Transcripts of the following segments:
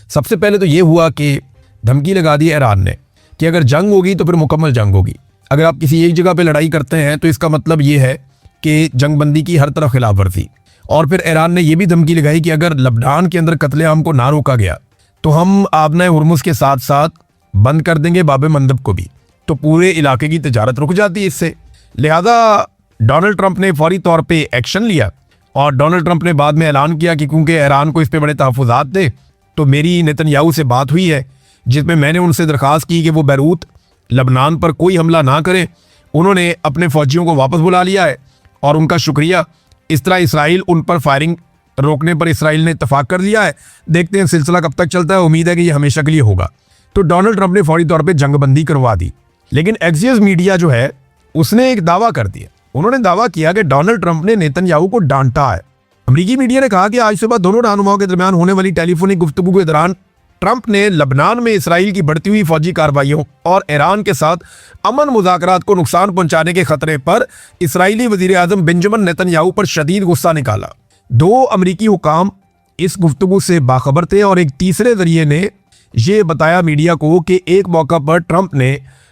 सबसे पहले तो ये हुआ कि धमकी लगा दी ईरान ने कि अगर जंग होगी तो फिर मुकम्मल जंग होगी। अगर आप किसी एक जगह पे लड़ाई करते हैं तो इसका मतलब ये है कि जंगबंदी की हर तरफ खिलाफ वर्जी। और फिर ईरान ने यह भी धमकी लगाई कि अगर लबनान के अंदर कत्लेआम को ना रोका गया तो हम आबना हुर्मुज़ के साथ साथ बंद कर देंगे बाब मंदब को भी, तो पूरे इलाके की तजारत रुक जाती है इससे। लिहाजा डोनाल्ड ट्रंप ने फौरी तौर पे एक्शन लिया और डोनाल्ड ट्रंप ने बाद में ऐलान किया कि क्योंकि ईरान को इस पे बड़े तहफ़्फ़ुज़ात थे तो मेरी नेतन्याहू से बात हुई है जिसमें मैंने उनसे दरख्वास्त की कि वो बैरूत लबनान पर कोई हमला ना करें। उन्होंने अपने फ़ौजियों को वापस बुला लिया है और उनका शुक्रिया। इस तरह इसराइल उन पर फायरिंग रोकने पर इसराइल ने इत्तफाक कर लिया है। देखते हैं सिलसिला कब तक चलता है, उम्मीद है कि ये हमेशा के लिए होगा। तो डोनाल्ड ट्रंप ने फौरी तौर पे जंगबंदी करवा दी। लेकिन एक्सियस मीडिया जो है उसने एक दावा कर दिया। उन्होंने दावा किया कि डोनाल्ड ट्रंप ने नेतन्याहू को डांटा है। अमेरिकी मीडिया ने कहा कि आज सुबह दोनों रहनुमाओं के दरमियान होने वाली टेलीफोनिक गुफ्तगू के दौरान ट्रंप ने लबनान में इसराइल की बढ़ती हुई फौजी कार्रवाइयों और ईरान के साथ अमन मुज़ाकरात को नुकसान पहुंचाने के खतरे पर इसराइली वज़ीर आज़म बेंजामिन नेतन्याहू पर शदीद गुस्सा निकाला। दो अमेरिकी हुकाम इस गुफ्तगू से बाखबर थे और एक तीसरे जरिए ने यह बताया मीडिया को कि एक मौका पर ट्रंप ने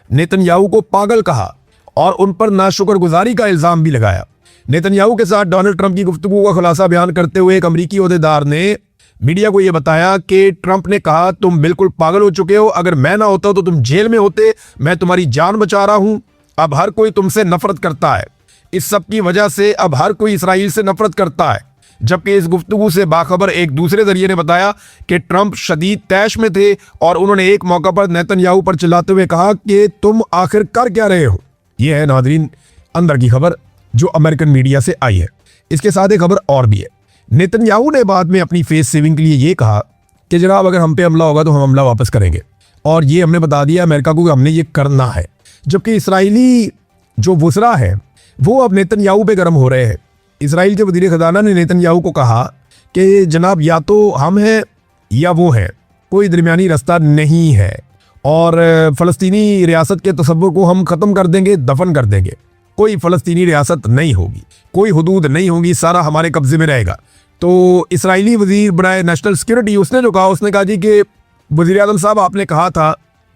नेतन्याहू को पागल कहा और उन पर नाशुक्रगुजारी का इल्ज़ाम भी लगाया। नेतन्याहू के साथ डोनाल्ड ट्रंप की गुफ्तगू का खुलासा बयान करते हुए एक अमेरिकी ओहदेदार ने मीडिया को यह बताया कि ट्रंप ने कहा, तुम बिल्कुल पागल हो चुके हो, अगर मैं ना होता तो तुम जेल में होते, मैं तुम्हारी जान बचा रहा हूं। अब हर कोई तुमसे नफरत करता है, इस सब की वजह से अब हर कोई इसराइल से नफरत करता है। जबकि इस गुफ्तगू से बाखबर एक दूसरे जरिए ने बताया कि ट्रंप शदीद तैश में थे और उन्होंने एक मौका पर नेतन्याहू पर चिल्लाते हुए कहा कि तुम आखिर कर क्या रहे हो। यह है नादरीन अंदर की खबर जो अमेरिकन मीडिया से आई है। इसके साथ एक खबर और भी है। नेतन्याहू ने बाद में अपनी फेस सेविंग के लिए ये कहा कि जनाब अगर हम पे हमला होगा तो हम हमला वापस करेंगे, और ये हमने बता दिया अमेरिका को कि हमने ये करना है। जबकि इसराइली जो वुज़रा है वो अब नेतन्याहू पे गर्म हो रहे हैं। इसराइल के वज़ीर ख़ज़ाना ने नेतन्याहू को कहा कि जनाब या तो हम हैं या वो है, कोई दरमियानी रास्ता नहीं है, और फ़लस्तीनी रियासत के तसव्वुर को हम ख़त्म कर देंगे, दफन कर देंगे। कोई फ़लस्तीनी रियासत नहीं होगी, कोई हुदूद नहीं होगी, सारा हमारे कब्ज़े में रहेगा। तो इसराइली वज़ीर बराए नेशनल सिक्योरिटी उसने जो कहा, उसने कहा जी कि वज़ीर आज़म साहब आपने कहा था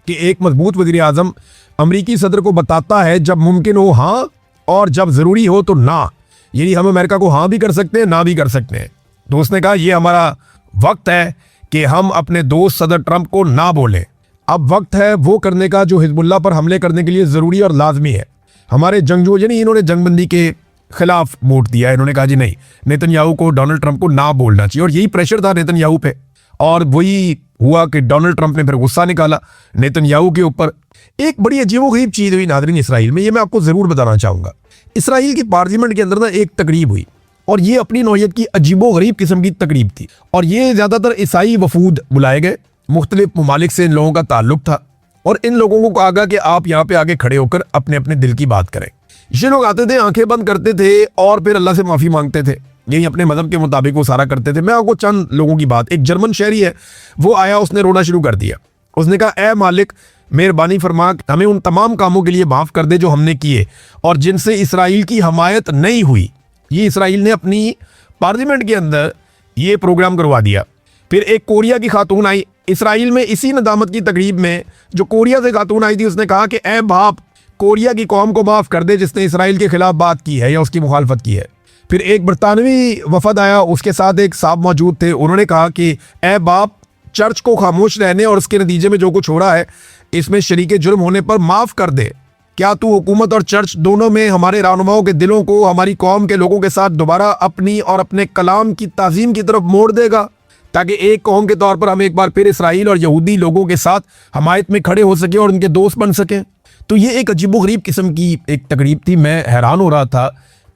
कि एक मजबूत वज़ीर आज़म अमरीकी सदर को बताता है जब मुमकिन हो हाँ और जब ज़रूरी हो तो ना, यानी हम अमेरिका को हाँ भी कर सकते हैं ना भी कर सकते हैं। तो उसने कहा ये हमारा वक्त है कि हम अपने दोस्त सदर ट्रंप को ना बोलें। अब वक्त है वो करने का जो हिजबुल्लाह पर हमले करने के लिए ज़रूरी और लाजमी है। हमारे जंगजू यानी इन्होंने जंगबंदी के खिलाफ वोट दिया। इन्होंने कहा जी नहीं, नेतन्याहू को डोनाल्ड ट्रंप को ना बोलना चाहिए, और यही प्रेशर था नेतन्याहू पे, और वही हुआ कि डोनाल्ड ट्रंप ने फिर गुस्सा निकाला नेतन्याहू के ऊपर। एक बड़ी अजीबोगरीब चीज़ हुई नादरीन इसराइल में, ये मैं आपको ज़रूर बताना चाहूँगा। इसराइल की पार्लियामेंट के अंदर ना एक तकरीब हुई, और ये अपनी नौयत की अजीबोगरीब किस्म की तकरीब थी, और ये ज़्यादातर ईसाई वफूद बुलाए गए, मुख्तलिफ ममालिक से इन लोगों का ताल्लुक था, और इन लोगों को कहा गया कि आप यहाँ पे आगे खड़े होकर अपने अपने दिल की बात करें। ये लोग आते थे, आंखें बंद करते थे और फिर अल्लाह से माफ़ी मांगते थे। यही अपने मजहब के मुताबिक वो सारा करते थे। मैं आपको चंद लोगों की बात, एक जर्मन शहरी है, वो आया, उसने रोना शुरू कर दिया। उसने कहा ए मालिक मेहरबानी फरमा हमें उन तमाम कामों के लिए माफ़ कर दे जो हमने किए और जिनसे इसराइल की हमायत नहीं हुई। ये इसराइल ने अपनी पार्लियामेंट के अंदर ये प्रोग्राम करवा दिया। फिर एक कोरिया की खातून आई इसराइल में, इसी नदामत की तकरीब में जो कोरिया से खातून आई थी, उसने कहा कि ए बाप कोरिया की कौम को माफ़ कर दे जिसने इसराइल के खिलाफ बात की है या उसकी मुखालफत की है। फिर एक बरतानवी वफद आया, उसके साथ एक साहब मौजूद थे, उन्होंने कहा कि ए बाप चर्च को खामोश रहने और उसके नतीजे में जो कुछ हो रहा है इसमें शरीके जुर्म होने पर माफ़ कर दे। क्या तू हुकूमत और चर्च दोनों में हमारे रहनुमाओं के दिलों को हमारी कौम के लोगों के साथ दोबारा अपनी और अपने कलाम की ताज़ीम की तरफ मोड़ देगा, ताकि एक कौम के तौर पर हम एक बार फिर इसराइल और यहूदी लोगों के साथ हमायत में खड़े हो सकें और उनके दोस्त बन सकें। तो ये एक अजीबोगरीब किस्म की एक तकरीब थी। मैं हैरान हो रहा था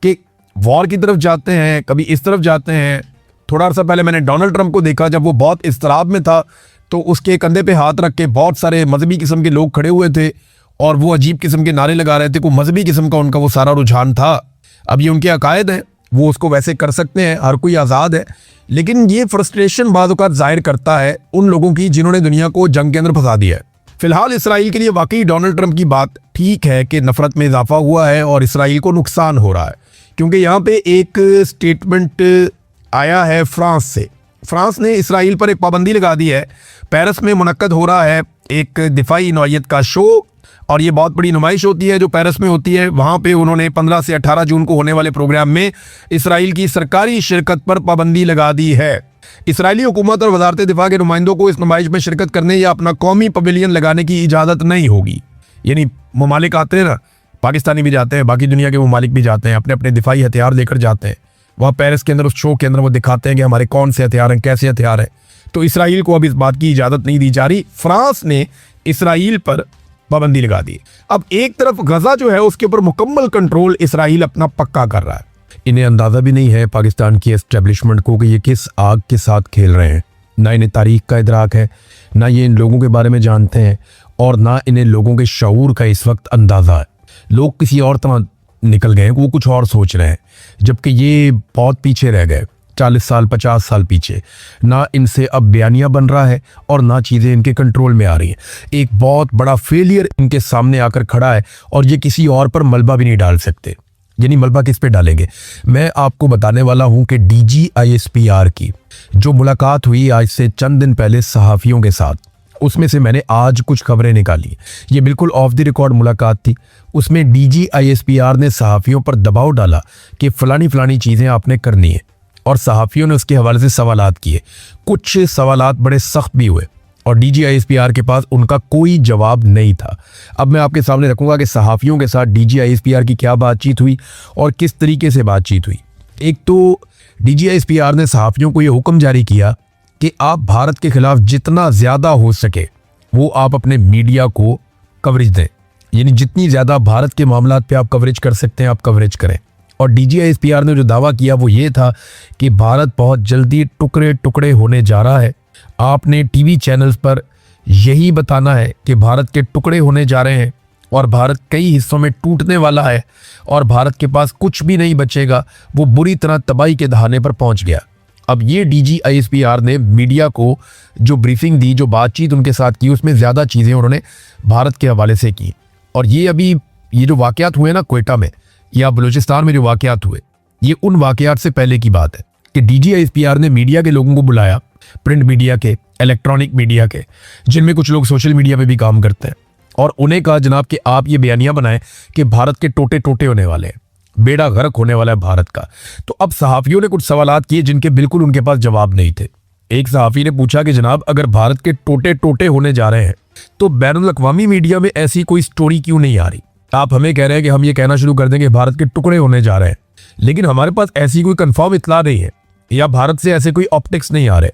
कि वॉर की तरफ जाते हैं, कभी इस तरफ जाते हैं। थोड़ा अर्सा पहले मैंने डोनाल्ड ट्रंप को देखा, जब वो बहुत इस्तराब में था तो उसके कंधे पे हाथ रख के बहुत सारे मजहबी किस्म के लोग खड़े हुए थे और वो अजीब किस्म के नारे लगा रहे थे। कोई मजहबी किस्म का उनका वो सारा रुझान था। अब ये उनके अकायद हैं, वो उसको वैसे कर सकते हैं, हर कोई आज़ाद है, लेकिन ये फ्रस्ट्रेशन बाद औक़ात ज़ाहिर करता है उन लोगों की जिन्होंने दुनिया को जंग के अंदर फंसा दिया है। फिलहाल इसराइल के लिए वाकई डोनाल्ड ट्रंप की बात ठीक है कि नफरत में इजाफा हुआ है और इसराइल को नुकसान हो रहा है, क्योंकि यहाँ पे एक स्टेटमेंट आया है फ्रांस से। फ्रांस ने इसराइल पर एक पाबंदी लगा दी है। पेरिस में मुनक्कद हो रहा है एक दिफाई नौइयत का शो, और ये बहुत बड़ी नुमाइश होती है जो पेरिस में होती है। वहाँ पे उन्होंने 15 से 18 जून को होने वाले प्रोग्राम में इसराइल की सरकारी शिरकत पर पाबंदी लगा दी है। इसराइली हुकूमत और वजारत दिफा के नुमाइंदों को इस नुमाइश में शिरकत करने या अपना कौमी पवेलियन लगाने की इजाज़त नहीं होगी। यानी ममालिक आते हैं ना, पाकिस्तानी भी जाते हैं, बाकी दुनिया के ममालिक भी जाते हैं, अपने अपने दिफाई हथियार लेकर जाते हैं। वहाँ पेरिस के अंदर उस शो के अंदर वो दिखाते हैं कि हमारे कौन से हथियार हैं, कैसे हथियार हैं। तो इसराइल को अब इस बात की इजाज़त नहीं दी जा रही। फ्रांस ने इसराइल पर पाबंदी लगा दी। अब एक तरफ गजा जो है उसके ऊपर मुकम्मल कंट्रोल इसराइल अपना पक्का कर रहा है। इन्हें अंदाज़ा भी नहीं है पाकिस्तान की एस्टेब्लिशमेंट को कि ये किस आग के साथ खेल रहे हैं। ना इन्हें तारीख का इदराक है, ना ये इन लोगों के बारे में जानते हैं, और ना इन्हें लोगों के शऊर का इस वक्त अंदाज़ा है। लोग किसी और तरह निकल गए हैं, वो कुछ और सोच रहे हैं, जबकि ये बहुत पीछे रह गए, 40 साल 50 साल पीछे। ना इनसे अब बयानिया बन रहा है और ना चीज़ें इनके कंट्रोल में आ रही हैं। एक बहुत बड़ा फेलियर इनके सामने आकर खड़ा है और ये किसी और पर मलबा भी नहीं डाल सकते। यानी मलबा किस पे डालेंगे? मैं आपको बताने वाला हूं कि DGISPR की जो मुलाकात हुई आज से चंद दिन पहले सहाफ़ियों के साथ, उसमें से मैंने आज कुछ खबरें निकाली। ये बिल्कुल ऑफ द रिकॉर्ड मुलाकात थी। उसमें DGISPR ने सहाफ़ियों पर दबाव डाला कि फलानी चीज़ें आपने करनी है, और सहाफ़ियों ने उसके हवाले से सवालात किए। कुछ सवालात बड़े सख्त भी हुए और DGISPR के पास उनका कोई जवाब नहीं था। अब मैं आपके सामने रखूंगा कि सहाफ़ियों के साथ DGISPR की क्या बातचीत हुई और किस तरीके से बातचीत हुई। एक तो DGISPR ने सहाफ़ियों को ये हुक्म जारी किया कि आप भारत के खिलाफ जितना ज़्यादा हो सके वो आप अपने मीडिया को कवरेज दें। यानी जितनी ज़्यादा भारत के मामलात पे आप कवरेज कर सकते हैं आप कवरेज करें। और DGISPR ने जो दावा किया वो ये था कि भारत बहुत जल्दी टुकड़े टुकड़े होने जा रहा है। आपने टीवी चैनल्स पर यही बताना है कि भारत के टुकड़े होने जा रहे हैं और भारत कई हिस्सों में टूटने वाला है और भारत के पास कुछ भी नहीं बचेगा, वो बुरी तरह तबाही के दहाने पर पहुंच गया। अब ये DGISPR ने मीडिया को जो ब्रीफिंग दी, जो बातचीत उनके साथ की, उसमें ज़्यादा चीज़ें उन्होंने भारत के हवाले से की। और ये जो वाक़यात हुए ना कोयटा में या बलूचिस्तान में जो वाक़यात हुए, ये उन वाक़यात से पहले की बात है कि DGISPR ने मीडिया के लोगों को बुलाया, प्रिंट मीडिया के, इलेक्ट्रॉनिक मीडिया के, जिनमें कुछ लोग सोशल मीडिया पे भी काम करते हैं, और उन्हें कहा जनाब कि आप ये बयानिया बनाएं कि भारत के टोटे टोटे होने वाले हैं, बेड़ा गर्क होने वाला है भारत का। तो अब सहाफ़ियों ने कुछ सवालात किए जिनके बिल्कुल उनके पास जवाब नहीं थे। एक सहाफ़ी ने पूछा कि जनाब अगर भारत के टोटे टोटे होने जा रहे हैं तो बैनुल अक़वामी मीडिया में ऐसी कोई स्टोरी क्यों नहीं आ रही? आप हमें कह रहे हैं कि हम ये कहना शुरू कर देंगे भारत के टुकड़े होने जा रहे हैं, लेकिन हमारे पास ऐसी कोई कंफर्म इतला नहीं है या भारत से ऐसे कोई ऑप्टिक्स नहीं आ रहे,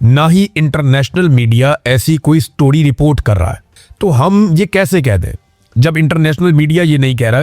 ना ही इंटरनेशनल मीडिया ऐसी कोई स्टोरी रिपोर्ट कर रहा है। तो हम ये कैसे कह दें जब इंटरनेशनल मीडिया ये नहीं कह रहा,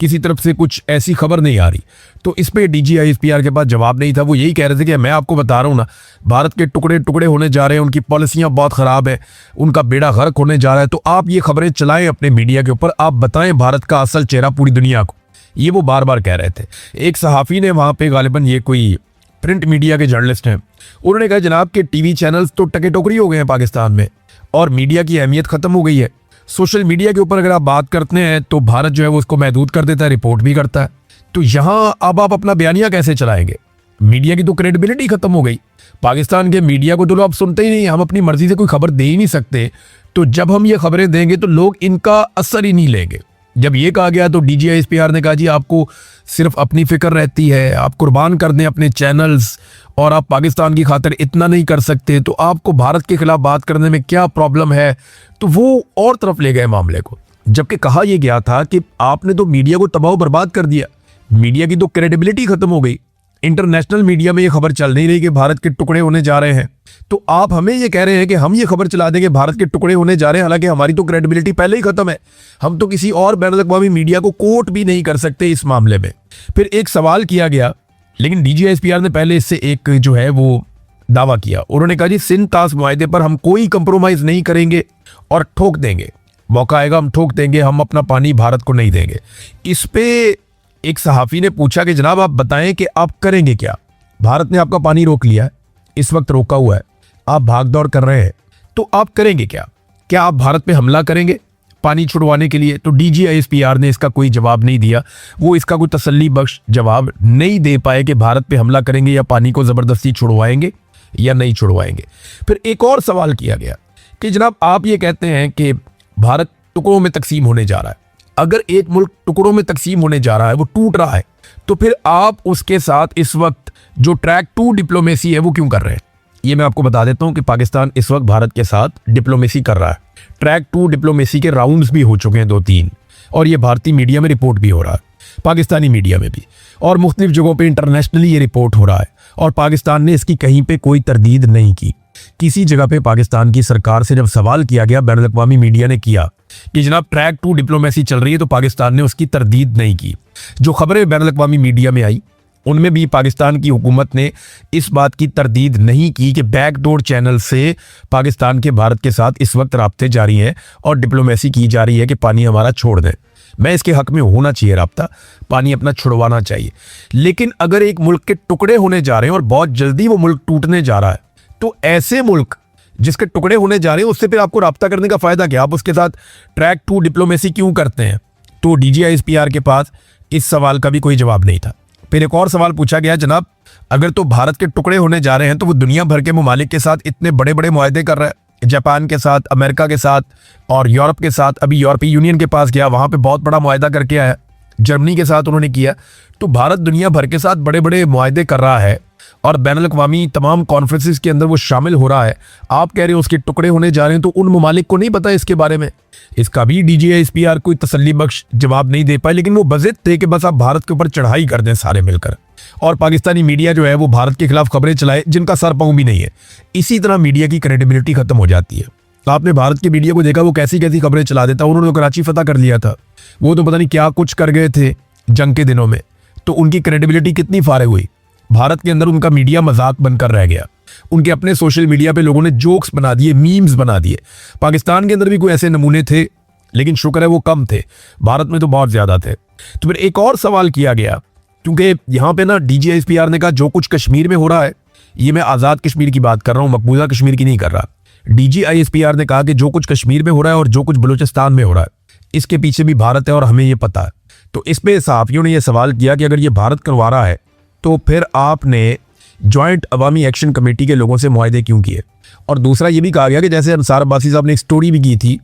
किसी तरफ से कुछ ऐसी खबर नहीं आ रही? तो इस पे DGISPR के पास जवाब नहीं था। वो यही कह रहे थे कि मैं आपको बता रहा हूँ ना, भारत के टुकड़े टुकड़े होने जा रहे हैं, उनकी पॉलिसियाँ बहुत ख़राब है, उनका बेड़ा गर्क होने जा रहा है। तो आप ये खबरें चलाएं अपने मीडिया के ऊपर, आप बताएं भारत का असल चेहरा पूरी दुनिया को। ये वो बार बार कह रहे थे। एक सहाफ़ी ने वहाँ पे, गालिबन ये कोई प्रिंट मीडिया के जर्नलिस्ट हैं, उन्होंने कहा जनाब के टीवी चैनल्स तो टके टोकरी हो गए हैं पाकिस्तान में और मीडिया की अहमियत ख़त्म हो गई है। सोशल मीडिया के ऊपर अगर आप बात करते हैं तो भारत जो है वो उसको महदूद कर देता है, रिपोर्ट भी करता है। तो यहाँ अब आप अपना बयानिया कैसे चलाएंगे? मीडिया की तो क्रेडिबिलिटी खत्म हो गई। पाकिस्तान के मीडिया को तो लोग सुनते ही नहीं, हम अपनी मर्जी से कोई खबर दे ही नहीं सकते। तो जब हम ये खबरें देंगे तो लोग इनका असर ही नहीं लेंगे। जब ये कहा गया तो DGISPR ने कहा जी आपको सिर्फ अपनी फिक्र रहती है, आप कुर्बान कर दें अपने चैनल्स और आप पाकिस्तान की खातिर इतना नहीं कर सकते, तो आपको भारत के खिलाफ बात करने में क्या प्रॉब्लम है? तो वो और तरफ ले गए मामले को, जबकि कहा यह गया था कि आपने तो मीडिया को तबाह बर्बाद कर दिया, मीडिया की तो क्रेडिबिलिटी खत्म हो गई, इंटरनेशनल मीडिया में ये खबर चल नहीं रही कि भारत के टुकड़े होने जा रहे हैं। तो आप हमें ये कह रहे हैं कि हम ये खबर चला देंगे भारत के टुकड़े होने जा रहे हैं, हालांकि हमारी तो क्रेडिबिलिटी पहले ही खत्म है, हम तो किसी और बैनुल अक़वामी मीडिया को कोट भी नहीं कर सकते इस मामले में। फिर एक सवाल किया गया, लेकिन DGISPR ने पहले इससे एक जो है वो दावा किया। उन्होंने कहा जी सिंध ताश मुआहदे पर हम कोई कंप्रोमाइज नहीं करेंगे और ठोक देंगे, मौका आएगा हम ठोक देंगे, हम अपना पानी भारत को नहीं देंगे। इस पे एक सहाफ़ी ने पूछा कि जनाब आप बताएं कि आप करेंगे क्या? भारत ने आपका पानी रोक लिया है, इस वक्त रोका हुआ है, आप भाग दौड़ कर रहे हैं, तो आप करेंगे क्या? क्या आप भारत पे हमला करेंगे पानी छुड़वाने के लिए? तो DGISPR ने इसका कोई जवाब नहीं दिया। वो इसका कोई तसल्ली बख्श जवाब नहीं दे पाए कि भारत पे हमला करेंगे या पानी को ज़बरदस्ती छुड़वाएंगे या नहीं छुड़वाएंगे। फिर एक और सवाल किया गया कि जनाब आप ये कहते हैं कि भारत टुकड़ों में तकसीम होने जा रहा है। अगर एक मुल्क टुकड़ों में तकसीम होने जा रहा है, वो टूट रहा है, तो फिर आप उसके साथ इस वक्त जो ट्रैक 2 डिप्लोमेसी है वो क्यों कर रहे हैं? ये मैं आपको बता देता हूं कि पाकिस्तान इस वक्त भारत के साथ डिप्लोमेसी कर रहा है। ट्रैक 2 डिप्लोमेसी के राउंड्स भी हो चुके हैं 2-3, और ये भारतीय मीडिया में रिपोर्ट भी हो रहा है, पाकिस्तानी मीडिया में भी, और मुख्तलिफ जगहों पे इंटरनेशनली ये रिपोर्ट हो रहा है। और पाकिस्तान ने इसकी कहीं पे कोई तरदीद नहीं की। किसी जगह पे पाकिस्तान की सरकार से जब सवाल किया गया, बैनुल अक़वामी मीडिया ने किया कि जनाब ट्रैक 2 डिप्लोमेसी चल रही है, तो पाकिस्तान ने उसकी तरदीद नहीं की। जो खबरें बैनुल अक़वामी मीडिया में आई उनमें भी पाकिस्तान की हुकूमत ने इस बात की तरदीद नहीं की कि बैकडोर चैनल से पाकिस्तान के भारत के साथ इस वक्त राब्ते जारी हैं और डिप्लोमेसी की जा रही है कि पानी हमारा छोड़ दें। मैं इसके हक में होना चाहिए राब्ता, पानी अपना छुड़वाना चाहिए। लेकिन अगर एक मुल्क के टुकड़े होने जा रहे हैं और बहुत जल्दी वो मुल्क टूटने जा रहा है, तो ऐसे मुल्क जिसके टुकड़े होने जा रहे हैं उससे फिर आपको राब्ता करने का फायदा क्या? आप उसके साथ ट्रैक 2 डिप्लोमेसी क्यों करते हैं? तो DGISPR के पास इस सवाल का भी कोई जवाब नहीं था। फिर एक और सवाल पूछा गया, जनाब अगर तो भारत के टुकड़े होने जा रहे हैं तो वो दुनिया भर के ममालिक के साथ इतने बड़े बड़े मुआहदे कर रहा है, जापान के साथ, अमेरिका के साथ और यूरोप के साथ। अभी यूरोपीय यूनियन के पास गया, वहां पे बहुत बड़ा मुआहदा करके आया, जर्मनी के साथ उन्होंने किया। तो भारत दुनिया भर के साथ बड़े बड़े मुआहदे कर रहा है और बैनुल अक़वामी तमाम कॉन्फ्रेंसेस के अंदर वो शामिल हो रहा है। आप कह रहे हो उसके टुकड़े होने जा रहे हैं, तो उन ममालिक को नहीं पता इसके बारे में? इसका भी DGISPR कोई तसल्ली बख्श जवाब नहीं दे पाए। लेकिन वो बज़िद थे कि बस आप भारत के ऊपर चढ़ाई कर दें सारे मिलकर, और पाकिस्तानी मीडिया जो है वो भारत के खिलाफ खबरें चलाए जिनका सर पाँव भी नहीं है। इसी तरह मीडिया की क्रेडिबिलिटी खत्म हो जाती है। तो आपने भारत के मीडिया को देखा, वो कैसी कैसी खबरें चला देता। उन्होंने तो कराची फतह कर लिया था, वो तो पता नहीं क्या कुछ कर गए थे जंग के दिनों में, तो उनकी क्रेडिबिलिटी कितनी फारिग हुई। भारत के अंदर उनका मीडिया मजाक बनकर रह गया। उनके अपने सोशल मीडिया पे लोगों ने जोक्स बना दिए, मीम्स बना दिए। पाकिस्तान के अंदर भी कोई ऐसे नमूने थे, लेकिन शुक्र है वो कम थे, भारत में तो बहुत ज्यादा थे। तो फिर एक और सवाल किया गया, क्योंकि यहाँ पे ना DGISPR ने कहा जो कुछ कश्मीर में हो रहा है, ये मैं आज़ाद कश्मीर की बात कर रहा हूँ, मकबूजा कश्मीर की नहीं कर रहा। DGISPR ने कहा कि जो कुछ कश्मीर में हो रहा है और जो कुछ बलूचिस्तान में हो रहा है, इसके पीछे भी भारत है और हमें ये पता है। तो इस पे सहाफ़ियों ने यह सवाल किया कि अगर ये भारत करवा रहा है तो फिर आपने जॉइंट अवामी एक्शन कमेटी के लोगों से मुआहदे क्यों किए? और दूसरा ये भी कहा गया कि जैसे अंसार अब्बासी साहब ने एक स्टोरी भी की थी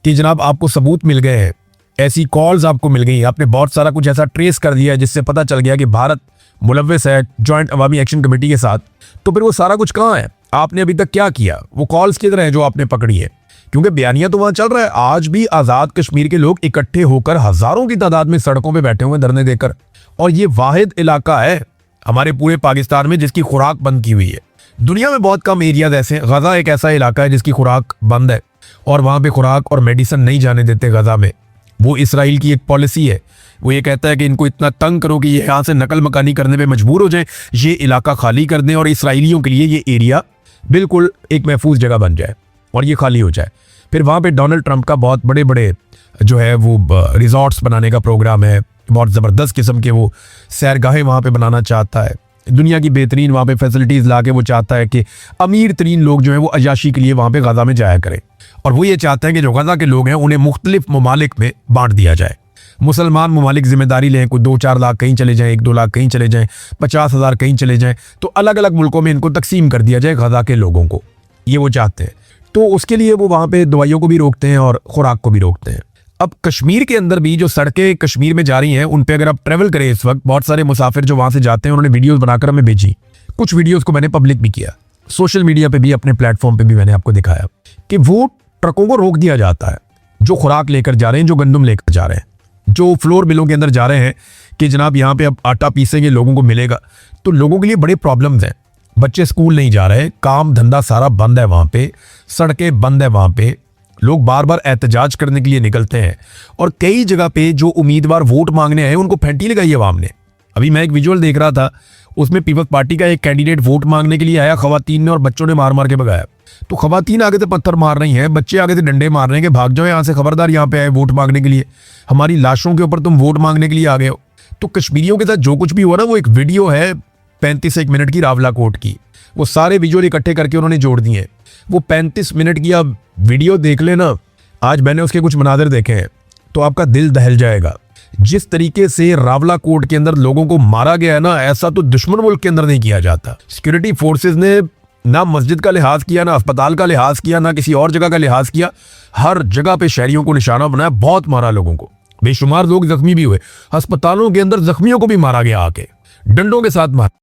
कि जनाब आपको सबूत मिल गए हैं, ऐसी कॉल्स आपको मिल गई, आपने बहुत सारा कुछ ऐसा ट्रेस कर दिया है जिससे पता चल गया कि भारत मुलव्वस है जॉइंट अवामी एक्शन कमेटी के साथ। तो फिर वो सारा कुछ कहाँ है? आपने अभी तक क्या किया? वो कॉल्स किधर हैं जो आपने पकड़ी है? क्योंकि बयानिया तो वहां चल रहा है। आज भी आज़ाद कश्मीर के लोग इकट्ठे होकर हजारों की तादाद में सड़कों पर बैठे हुए धरने देकर, और ये वाहिद इलाका है हमारे पूरे पाकिस्तान में जिसकी खुराक बंद की हुई है। दुनिया में बहुत कम एरियाज ऐसे हैं। गजा एक ऐसा इलाका है जिसकी खुराक बंद है और वहां पे खुराक और मेडिसिन नहीं जाने देते गजा में। वो इसराइल की एक पॉलिसी है, वो ये कहता है कि इनको इतना तंग करो कि ये यहाँ से नकल मकानी करने पे मजबूर हो जाए, ये इलाका खाली कर दें और इसराइलियों के लिए ये एरिया बिल्कुल एक महफूज जगह बन जाए और ये खाली हो जाए। फिर वहाँ पे डोनाल्ड ट्रंप का बहुत बड़े बड़े जो है वो रिजॉर्ट्स बनाने का प्रोग्राम है, बहुत ज़बरदस्त किस्म के वो सैरगाहें वहाँ पे बनाना चाहता है, दुनिया की बेहतरीन वहाँ पे फैसिलिटीज़ ला के वो चाहता है कि अमीर तरीन लोग जो हैं वो अयाशी के लिए वहाँ पे गजा में जाया करें। और वो ये चाहते हैं कि जो गजा के लोग हैं उन्हें मुख्तलिफ ममालिक में बांट दिया जाए। मुसलमान ममालिक जिम्मेदारी लें, कोई 2-4 लाख कहीं चले जाएँ, 1-2 लाख कहीं चले जाएँ, 50,000 कहीं चले जाएँ, तो अलग अलग मुल्कों में इनको तकसीम कर दिया जाए गजा के लोगों को, ये वो चाहते हैं। तो उसके लिए वो वहाँ पे दवाइयों को भी रोकते हैं और खुराक को भी रोकते हैं। अब कश्मीर के अंदर भी जो सड़कें कश्मीर में जा रही हैं उन पे अगर आप ट्रैवल करें, इस वक्त बहुत सारे मुसाफिर जो वहाँ से जाते हैं उन्होंने वीडियोस बनाकर हमें भेजी। कुछ वीडियोस को मैंने पब्लिक भी किया, सोशल मीडिया पे भी, अपने प्लेटफॉर्म पे भी मैंने आपको दिखाया कि वो ट्रकों को रोक दिया जाता है जो खुराक लेकर जा रहे हैं, जो गंदम लेकर जा रहे हैं, जो फ्लोर मिलों के अंदर जा रहे हैं कि जनाब यहाँ पे अब आटा पीसेंगे, लोगों को मिलेगा। तो लोगों के लिए बड़े प्रॉब्लम्स हैं, बच्चे स्कूल नहीं जा रहे, काम धंधा सारा बंद है वहाँ पे, सड़कें बंद है वहाँ पे, लोग बार बार एहतजाज करने के लिए निकलते हैं और कई जगह पे जो उम्मीदवार वोट मांगने आए उनको फेंटी लगाई है अवाम ने। अभी मैं एक विजुअल देख रहा था, उसमें पीपल्स पार्टी का एक कैंडिडेट वोट मांगने के लिए आया, खवातीन ने और बच्चों ने मार मार के भगाया। तो खवातीन आगे से पत्थर मार रही हैं, बच्चे आगे से डंडे मार रहे हैं कि भाग जाओ यहाँ से, खबरदार यहाँ पे आए वोट मांगने के लिए, हमारी लाशों के ऊपर तुम वोट मांगने के लिए आ गए हो। तो कश्मीरियों के साथ जो कुछ भी हुआ ना, वो एक वीडियो है 35 मिनट की रावला कोट की, वो सारे विजुअल इकट्ठे करके उन्होंने जोड़ दिए। वो 35 मिनट की आप वीडियो देख लेना, आज मैंने उसके कुछ मनाज़िर देखे हैं तो आपका दिल दहल जाएगा। जिस तरीके से रावला कोट के अंदर लोगों को मारा गया है ना, ऐसा तो दुश्मन मुल्क के अंदर नहीं किया जाता। सिक्योरिटी फोर्सेस ने ना मस्जिद का लिहाज किया, ना अस्पताल का लिहाज किया, ना किसी और जगह का लिहाज किया। हर जगह पे शहरियों को निशाना बनाया, बहुत मारा लोगों को, बेशुमार लोग जख्मी भी हुए। अस्पतालों के अंदर जख्मियों को भी मारा गया, आके डंडों के साथ मारा।